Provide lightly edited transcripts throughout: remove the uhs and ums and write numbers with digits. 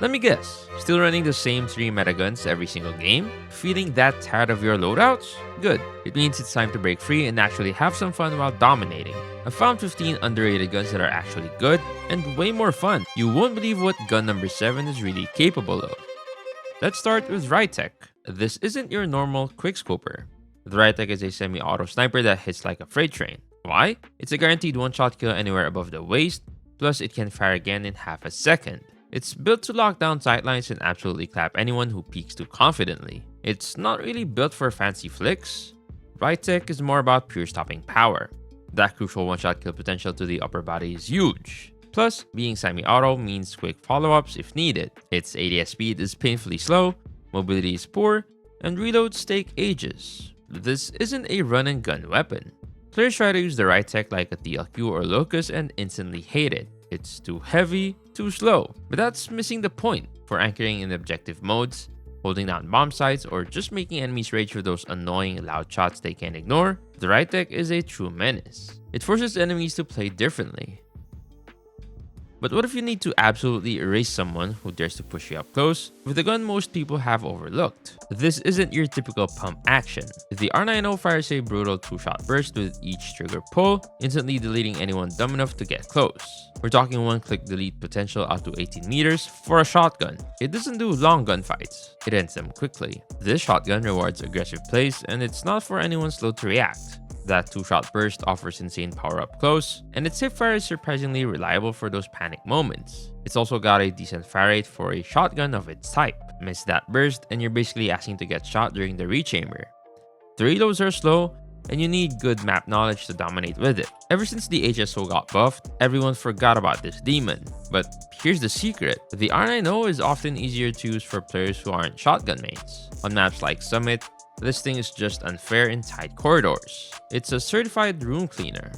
Let me guess, still running the same 3 meta guns every single game? Feeling that tired of your loadouts? Good, it means it's time to break free and actually have some fun while dominating. I found 15 underrated guns that are actually good and way more fun. You won't believe what gun number 7 is really capable of. Let's start with Rytec. This isn't your normal quickscoper. The Rytec is a semi-auto sniper that hits like a freight train. Why? It's a guaranteed one-shot kill anywhere above the waist, plus it can fire again in half a second. It's built to lock down sightlines and absolutely clap anyone who peeks too confidently. It's not really built for fancy flicks. Rytec is more about pure stopping power. That crucial one-shot kill potential to the upper body is huge. Plus, being semi-auto means quick follow-ups if needed. Its ADS speed is painfully slow, mobility is poor, and reloads take ages. This isn't a run-and-gun weapon. Players try to use the Rytec like a TLQ or Locust and instantly hate it. It's too heavy, too slow. But that's missing the point. For anchoring in objective modes, holding down bomb sites, or just making enemies rage with those annoying loud shots they can't ignore, the Rytec is a true menace. It forces enemies to play differently. But what if you need to absolutely erase someone who dares to push you up close with a gun most people have overlooked? This isn't your typical pump action. The R90 fires a brutal 2-shot burst with each trigger pull, instantly deleting anyone dumb enough to get close. We're talking one-click delete potential out to 18 meters for a shotgun. It doesn't do long gunfights, it ends them quickly. This shotgun rewards aggressive plays, and it's not for anyone slow to react. That 2-shot burst offers insane power up close, and its hipfire is surprisingly reliable for those panic moments. It's also got a decent fire rate for a shotgun of its type. Miss that burst and you're basically asking to get shot during the rechamber. The reloads are slow, and you need good map knowledge to dominate with it. Ever since the HSO got buffed, everyone forgot about this demon. But here's the secret. The R90 is often easier to use for players who aren't shotgun mains. On maps like Summit, this thing is just unfair in tight corridors. It's a certified room cleaner.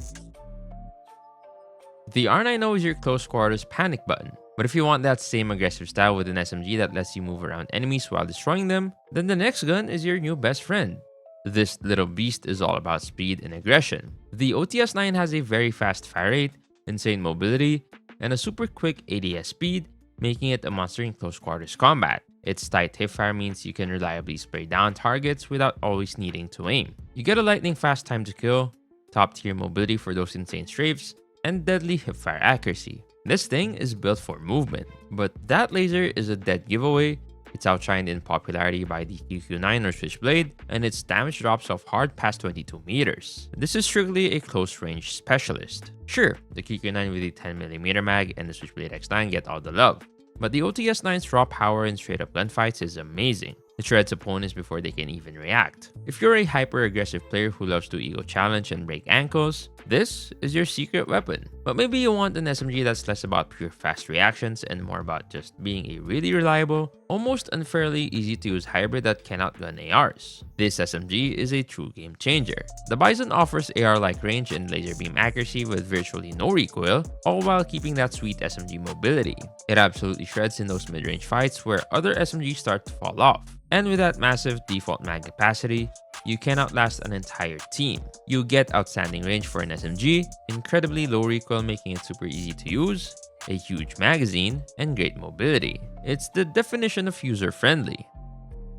The R90 is your close quarters panic button. But if you want that same aggressive style with an SMG that lets you move around enemies while destroying them, then the next gun is your new best friend. This little beast is all about speed and aggression. The OTS9 has a very fast fire rate, insane mobility, and a super quick ADS speed, making it a monster in close quarters combat. Its tight hipfire means you can reliably spray down targets without always needing to aim. You get a lightning fast time to kill, top tier mobility for those insane strafes, and deadly hipfire accuracy. This thing is built for movement, but that laser is a dead giveaway. It's outshined in popularity by the QQ9 or Switchblade, and its damage drops off hard past 22 meters. This is strictly a close range specialist. Sure, the QQ9 with the 10mm mag and the Switchblade X9 get all the love, but the OTS9's raw power in straight up gunfights is amazing. It shreds opponents before they can even react. If you're a hyper-aggressive player who loves to ego challenge and break ankles, this is your secret weapon. But maybe you want an SMG that's less about pure fast reactions and more about just being a really reliable, almost unfairly easy to use hybrid that can outgun ARs. This SMG is a true game changer. The Bizon offers AR-like range and laser beam accuracy with virtually no recoil, all while keeping that sweet SMG mobility. It absolutely shreds in those mid-range fights where other SMGs start to fall off. And with that massive default mag capacity, you can outlast an entire team. You get outstanding range for an SMG, incredibly low recoil making it super easy to use, a huge magazine, and great mobility. It's the definition of user-friendly.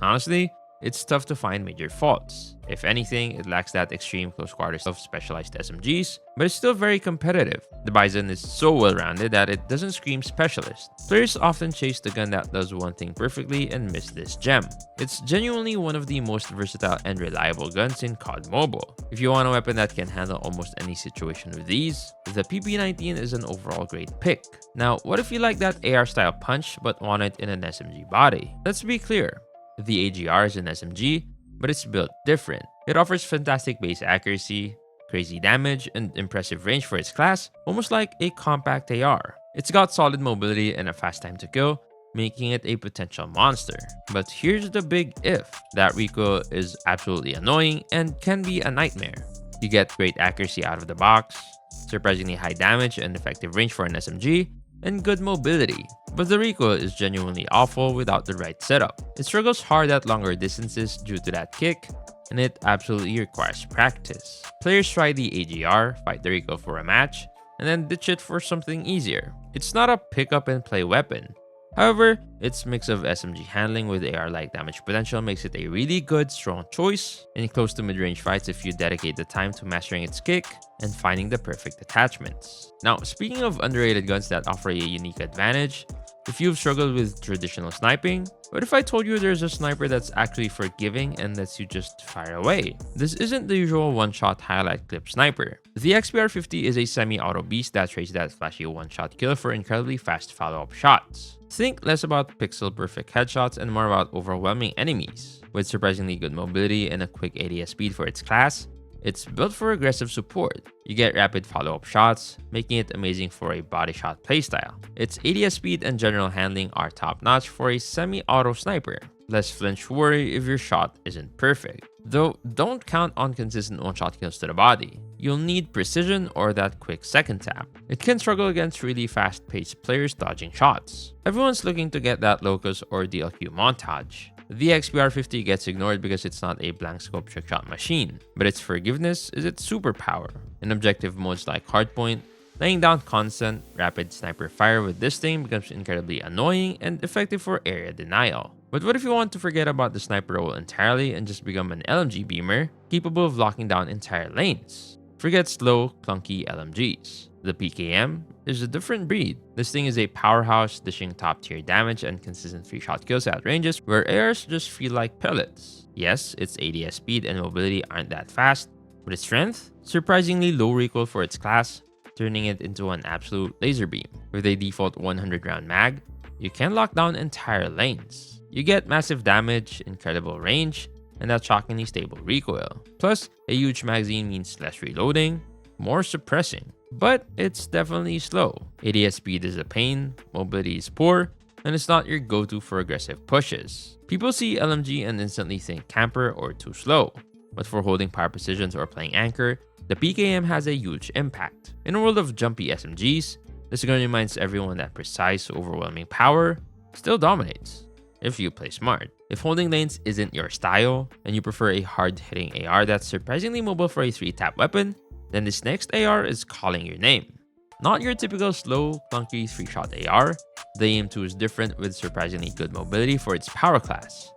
Honestly, it's tough to find major faults. If anything, it lacks that extreme close quarters of specialized SMGs, but it's still very competitive. The Bizon is so well-rounded that it doesn't scream specialist. Players often chase the gun that does one thing perfectly and miss this gem. It's genuinely one of the most versatile and reliable guns in COD Mobile. If you want a weapon that can handle almost any situation with ease, the PP19 is an overall great pick. Now, what if you like that AR style punch but want it in an SMG body? Let's be clear. The AGR is an SMG, but it's built different. It offers fantastic base accuracy, crazy damage, and impressive range for its class, almost like a compact AR. It's got solid mobility and a fast time to kill, making it a potential monster. But here's the big if. That recoil is absolutely annoying and can be a nightmare. You get great accuracy out of the box, surprisingly high damage and effective range for an SMG, and good mobility, but the recoil is genuinely awful without the right setup. It struggles hard at longer distances due to that kick, and it absolutely requires practice. Players try the AGR, fight the recoil for a match, and then ditch it for something easier. It's not a pick up and play weapon. However, its mix of SMG handling with AR-like damage potential makes it a really good, strong choice in close to mid-range fights if you dedicate the time to mastering its kick and finding the perfect attachments. Now, speaking of underrated guns that offer a unique advantage, if you've struggled with traditional sniping, what if I told you there's a sniper that's actually forgiving and lets you just fire away? This isn't the usual one-shot highlight clip sniper. The XPR50 is a semi-auto beast that trades that flashy one-shot kill for incredibly fast follow-up shots. Think less about pixel-perfect headshots and more about overwhelming enemies. With surprisingly good mobility and a quick ADS speed for its class, it's built for aggressive support. You get rapid follow-up shots, making it amazing for a body shot playstyle. Its ADS speed and general handling are top-notch for a semi-auto sniper. Less flinch worry if your shot isn't perfect. Though, don't count on consistent one-shot kills to the body. You'll need precision or that quick second tap. It can struggle against really fast-paced players dodging shots. Everyone's looking to get that locus or DLQ montage. The XPR50 gets ignored because it's not a blank scope trickshot machine, but its forgiveness is its superpower. In objective modes like hardpoint, laying down constant, rapid sniper fire with this thing becomes incredibly annoying and effective for area denial. But what if you want to forget about the sniper role entirely and just become an LMG beamer capable of locking down entire lanes? Forget slow, clunky LMGs. The PKM is a different breed. This thing is a powerhouse, dishing top-tier damage and consistent free shot kills at ranges where ARs just feel like pellets. Yes, its ADS speed and mobility aren't that fast, but its strength? Surprisingly low recoil for its class, turning it into an absolute laser beam. With a default 100-round mag, you can lock down entire lanes. You get massive damage, incredible range, and that shockingly stable recoil. Plus, a huge magazine means less reloading, more suppressing. But it's definitely slow. ADS speed is a pain, mobility is poor, and it's not your go-to for aggressive pushes. People see LMG and instantly think camper or too slow. But for holding power positions or playing anchor, the PKM has a huge impact. In a world of jumpy SMGs, this gun reminds everyone that precise, overwhelming power still dominates, if you play smart. If holding lanes isn't your style, and you prefer a hard-hitting AR that's surprisingly mobile for a 3-tap weapon, then this next AR is calling your name. Not your typical slow, clunky 3-shot AR, the AM2 is different with surprisingly good mobility for its power class.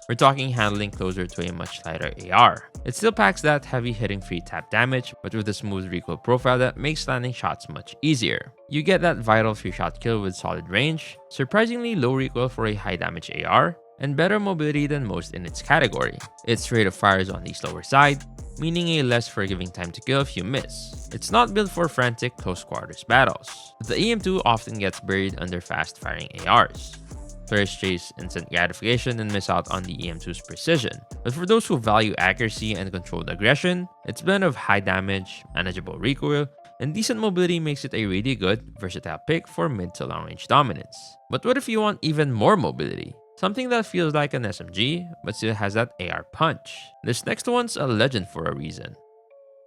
We're talking handling closer to a much lighter AR. It still packs that heavy hitting 3-tap damage, but with a smooth recoil profile that makes landing shots much easier. You get that vital 3-shot kill with solid range, surprisingly low recoil for a high damage AR, and better mobility than most in its category. Its rate of fire is on the slower side, meaning a less forgiving time to kill if you miss. It's not built for frantic close quarters battles. The AM2 often gets buried under fast firing ARs. Players chase instant gratification and miss out on the AM2's precision. But for those who value accuracy and controlled aggression, its blend of high damage, manageable recoil, and decent mobility makes it a really good, versatile pick for mid to long range dominance. But what if you want even more mobility? Something that feels like an SMG, but still has that AR punch. This next one's a legend for a reason.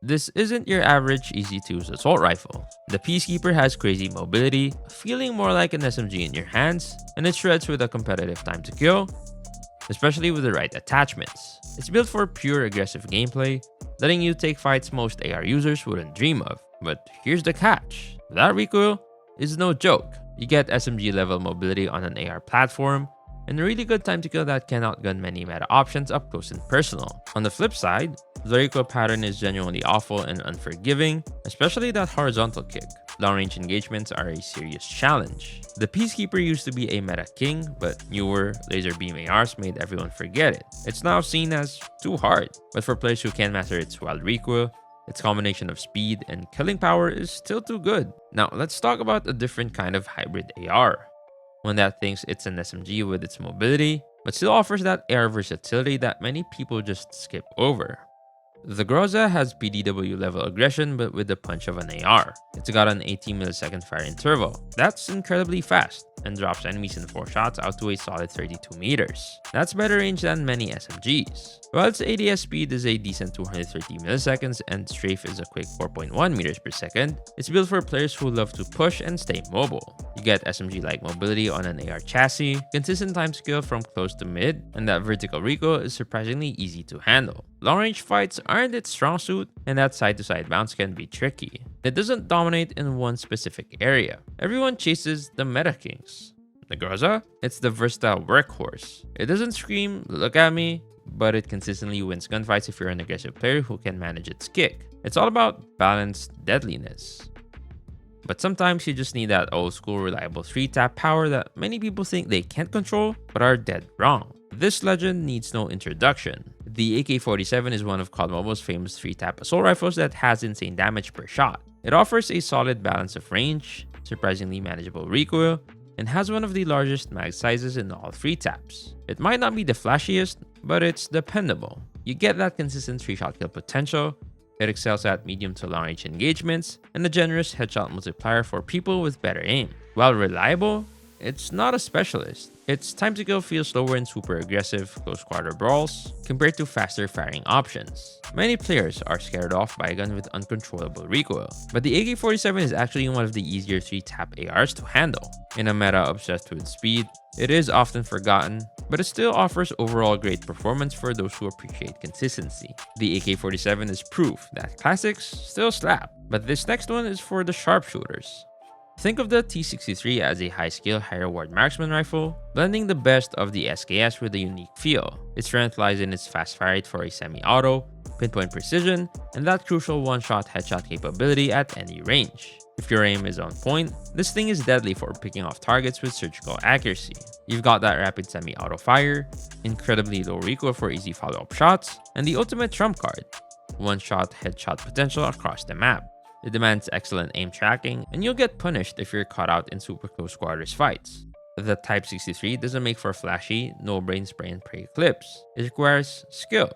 This isn't your average easy-to-use assault rifle. The Peacekeeper has crazy mobility, feeling more like an SMG in your hands, and it shreds with a competitive time to kill, especially with the right attachments. It's built for pure aggressive gameplay, letting you take fights most AR users wouldn't dream of. But here's the catch. That recoil is no joke. You get SMG level mobility on an AR platform, and a really good time to kill that can outgun many meta options up close and personal. On the flip side, the recoil pattern is genuinely awful and unforgiving, especially that horizontal kick. Long-range engagements are a serious challenge. The Peacekeeper used to be a meta king, but newer laser beam ARs made everyone forget it. It's now seen as too hard, but for players who can master its wild recoil, its combination of speed and killing power is still too good. Now, let's talk about a different kind of hybrid AR. One that thinks it's an SMG with its mobility, but still offers that AR versatility that many people just skip over. The Groza has PDW level aggression but with the punch of an AR. It's got an 18 millisecond fire interval. That's incredibly fast and drops enemies in 4 shots out to a solid 32 meters. That's better range than many SMGs. While its ADS speed is a decent 230 milliseconds and strafe is a quick 4.1 meters per second, it's built for players who love to push and stay mobile. You get SMG-like mobility on an AR chassis, consistent time to kill from close to mid, and that vertical recoil is surprisingly easy to handle. Long-range fights aren't its strong suit, and that side-to-side bounce can be tricky. It doesn't dominate in one specific area. Everyone chases the meta kings. The Groza? It's the versatile workhorse. It doesn't scream, "Look at me," but it consistently wins gunfights if you're an aggressive player who can manage its kick. It's all about balanced deadliness. But sometimes you just need that old school reliable 3-tap power that many people think they can't control but are dead wrong. This legend needs no introduction. The AK-47 is one of COD Mobile's famous 3-tap assault rifles that has insane damage per shot. It offers a solid balance of range, surprisingly manageable recoil, and has one of the largest mag sizes in all 3 taps. It might not be the flashiest, but it's dependable. You get that consistent 3-shot kill potential, it excels at medium to long range engagements, and a generous headshot multiplier for people with better aim. While reliable, it's not a specialist. Its time to kill feels slower in super aggressive close quarter brawls compared to faster firing options. Many players are scared off by a gun with uncontrollable recoil, but the AK-47 is actually one of the easier 3-tap ARs to handle. In a meta obsessed with speed, it is often forgotten, but it still offers overall great performance for those who appreciate consistency. The AK-47 is proof that classics still slap, but this next one is for the sharpshooters. Think of the T63 as a high-skill, high-reward marksman rifle, blending the best of the SKS with a unique feel. Its strength lies in its fast fire rate for a semi-auto, pinpoint precision, and that crucial one-shot headshot capability at any range. If your aim is on point, this thing is deadly for picking off targets with surgical accuracy. You've got that rapid semi-auto fire, incredibly low recoil for easy follow-up shots, and the ultimate trump card, one-shot headshot potential across the map. It demands excellent aim tracking, and you'll get punished if you're caught out in super close quarters fights. The Type 63 doesn't make for flashy, no-brain spray and pray clips. It requires skill.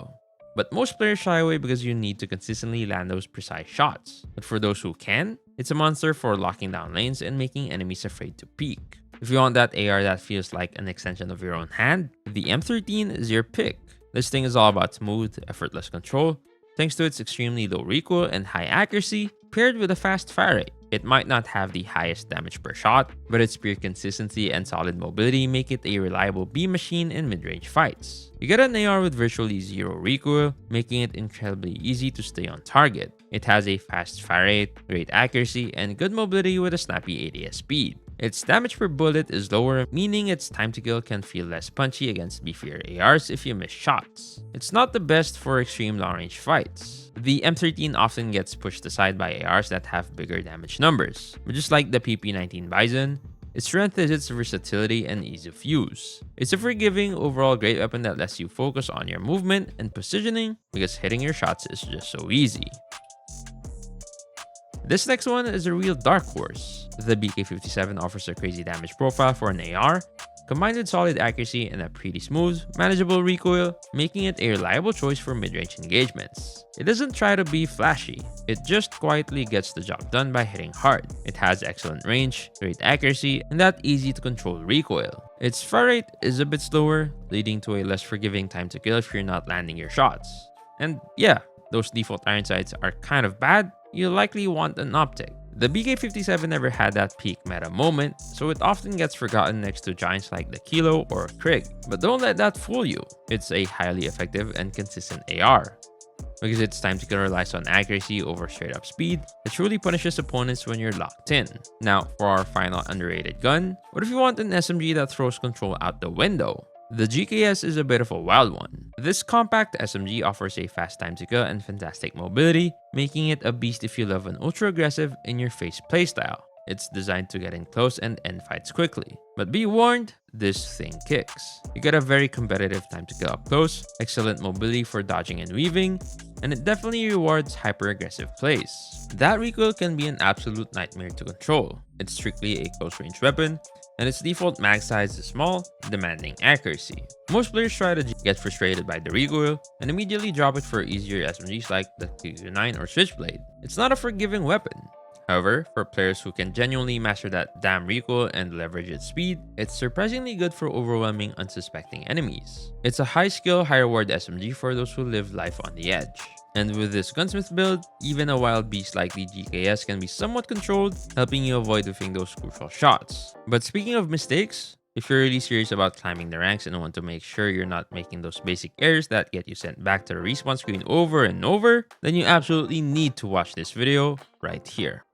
But most players shy away because you need to consistently land those precise shots. But for those who can, it's a monster for locking down lanes and making enemies afraid to peek. If you want that AR that feels like an extension of your own hand, the M13 is your pick. This thing is all about smooth, effortless control, thanks to its extremely low recoil and high accuracy, paired with a fast fire rate. It might not have the highest damage per shot, but its pure consistency and solid mobility make it a reliable B machine in mid-range fights. You get an AR with virtually zero recoil, making it incredibly easy to stay on target. It has a fast fire rate, great accuracy, and good mobility with a snappy ADS speed. Its damage per bullet is lower, meaning its time to kill can feel less punchy against beefier ARs if you miss shots. It's not the best for extreme long-range fights. The M13 often gets pushed aside by ARs that have bigger damage numbers, but just like the PP19 Bizon, its strength is its versatility and ease of use. It's a forgiving, overall great weapon that lets you focus on your movement and positioning because hitting your shots is just so easy. This next one is a real dark horse. The BK-57 offers a crazy damage profile for an AR, combined with solid accuracy and a pretty smooth, manageable recoil, making it a reliable choice for mid-range engagements. It doesn't try to be flashy, it just quietly gets the job done by hitting hard. It has excellent range, great accuracy, and that easy to control recoil. Its fire rate is a bit slower, leading to a less forgiving time to kill if you're not landing your shots. And yeah, those default iron sights are kind of bad. You'll likely want an optic. The BK-57 never had that peak meta moment, so it often gets forgotten next to giants like the Kilo or Krig. But don't let that fool you. It's a highly effective and consistent AR. Because its time to kill relies on accuracy over straight up speed, it truly punishes opponents when you're locked in. Now, for our final underrated gun, what if you want an SMG that throws control out the window? The GKS is a bit of a wild one. This compact SMG offers a fast time to kill and fantastic mobility, making it a beast if you love an ultra-aggressive, in-your-face playstyle. It's designed to get in close and end fights quickly. But be warned, this thing kicks. You get a very competitive time to kill up close, excellent mobility for dodging and weaving, and it definitely rewards hyper-aggressive plays. That recoil can be an absolute nightmare to control. It's strictly a close-range weapon, and its default mag size is small, demanding accuracy. Most players try to get frustrated by the recoil and immediately drop it for easier SMGs like the CODM or Switchblade. It's not a forgiving weapon. However, for players who can genuinely master that damn recoil and leverage its speed, it's surprisingly good for overwhelming unsuspecting enemies. It's a high-skill, high-reward SMG for those who live life on the edge. And with this gunsmith build, even a wild beast like the GKS can be somewhat controlled, helping you avoid whiffing those crucial shots. But speaking of mistakes, if you're really serious about climbing the ranks and want to make sure you're not making those basic errors that get you sent back to the respawn screen over and over, then you absolutely need to watch this video right here.